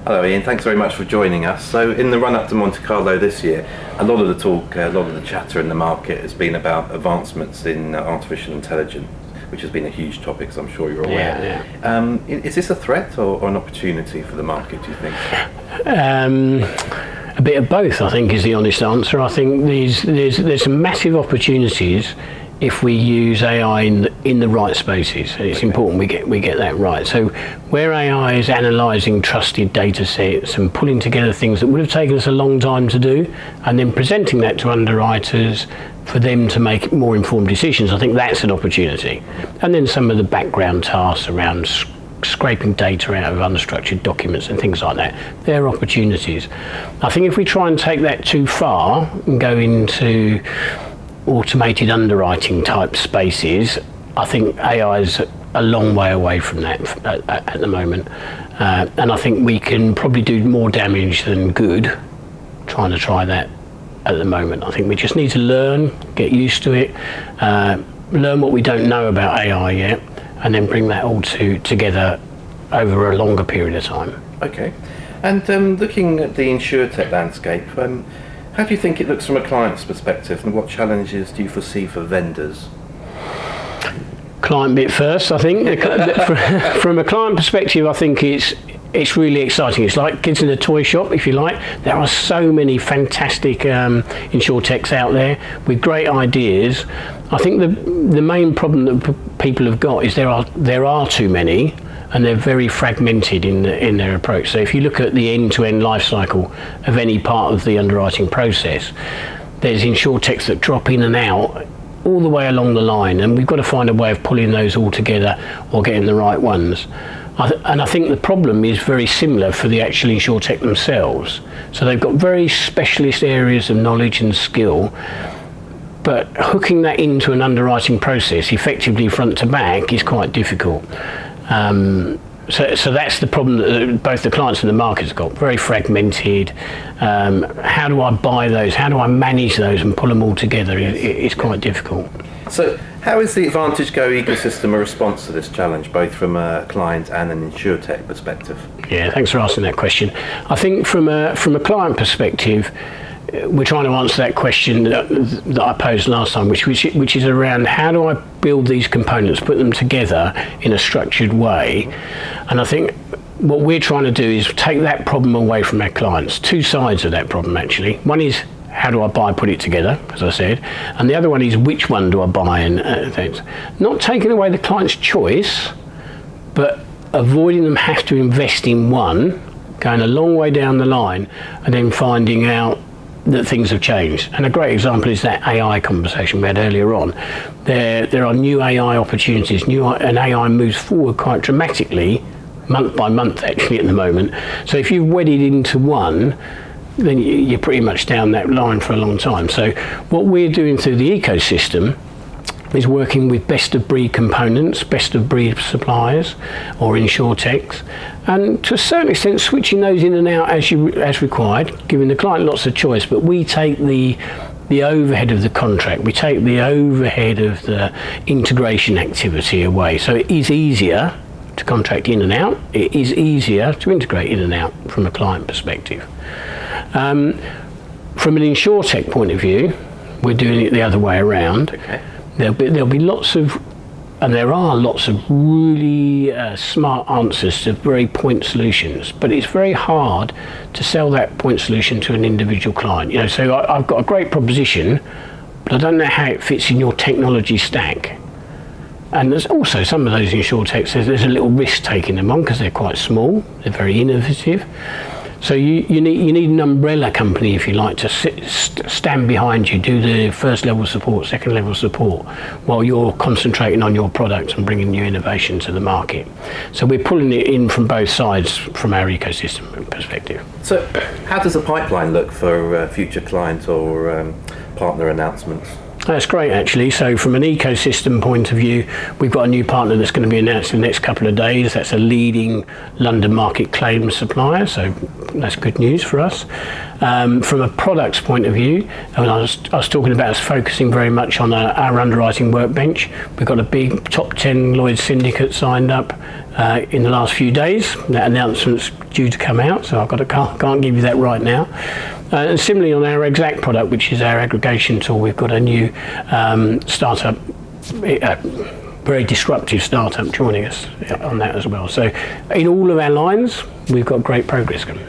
Hello Ian, thanks very much for joining us. So in the run-up to Monte Carlo this year, a lot of the talk, a lot of the chatter in the market has been about advancements in artificial intelligence, which has been a huge topic, as I'm sure you're aware. Yeah. Is this a threat or an opportunity for the market, do you think? A bit of both, I think, is the honest answer. I think there's some massive opportunities if we use AI in the right spaces. It's important we get that right. So where AI is analysing trusted data sets and pulling together things that would have taken us a long time to do, and then presenting that to underwriters for them to make more informed decisions, I think that's an opportunity. And then some of the background tasks around scraping data out of unstructured documents and things like that, they're opportunities. I think if we try and take that too far and go into automated underwriting type spaces, I think AI is a long way away from that at the moment. And I think we can probably do more damage than good trying to try that at the moment. I think we just need to learn, get used to it, learn what we don't know about AI yet, and then bring that all together over a longer period of time. Okay. And looking at the insurtech landscape, how do you think it looks from a client's perspective, and what challenges do you foresee for vendors? Client bit first, I think. From a client perspective, I think it's really exciting. It's like kids in a toy shop, if you like. There are so many fantastic insurtechs out there with great ideas. I think the main problem that people have got is there are too many, and they're very fragmented in their approach. So if you look at the end-to-end life cycle of any part of the underwriting process, there's insurtechs that drop in and out all the way along the line, and we've got to find a way of pulling those all together or getting the right ones. And I think the problem is very similar for the actual insurtech themselves. So they've got very specialist areas of knowledge and skill, but hooking that into an underwriting process effectively front to back is quite difficult. So that's the problem that both the clients and the market's got, very fragmented. How do I buy those? How do I manage those and pull them all together? It's quite difficult. So how is the AdvantageGo ecosystem a response to this challenge, both from a client and an insurtech perspective? Yeah, thanks for asking that question. I think from a client perspective, we're trying to answer that question that I posed last time, which is around how do I build these components, put them together in a structured way. And I think what we're trying to do is take that problem away from our clients. Two sides of that problem, actually. One is how do I buy, put it together, as I said, and the other one is which one do I buy, and things. Not taking away the client's choice, but avoiding them have to invest in one, going a long way down the line, and then finding out that things have changed. And a great example is that AI conversation we had earlier on. There are new AI opportunities, and AI moves forward quite dramatically, month by month actually at the moment. So if you've wedded into one, then you're pretty much down that line for a long time. So what we're doing through the ecosystem is working with best of breed components, best of breed suppliers or insurtechs, and to a certain extent switching those in and out as required, giving the client lots of choice, but we take the overhead of the contract, we take the overhead of the integration activity away. So it is easier to contract in and out, it is easier to integrate in and out from a client perspective. From an insurtech point of view, we're doing it the other way around. Okay. There'll be lots of, and there are lots of really smart answers to very point solutions, but it's very hard to sell that point solution to an individual client. You know, so I've got a great proposition, but I don't know how it fits in your technology stack. And there's also some of those insurtechs, there's a little risk taking them on because they're quite small, they're very innovative. So you need an umbrella company, if you like, to stand behind you, do the first level support, second level support, while you're concentrating on your product and bringing new innovation to the market. So we're pulling it in from both sides from our ecosystem perspective. So how does the pipeline look for future client or partner announcements? That's great, actually. So from an ecosystem point of view, we've got a new partner that's going to be announced in the next couple of days. That's a leading London market claims supplier, so that's good news for us. From a products point of view, I was talking about us focusing very much on our underwriting workbench. We've got a big top 10 Lloyd's syndicate signed up in the last few days. That announcement's due to come out, so can't give you that right now. And similarly on our Exact product, which is our aggregation tool, we've got a new startup, very disruptive startup joining us on that as well. So in all of our lines, we've got great progress coming.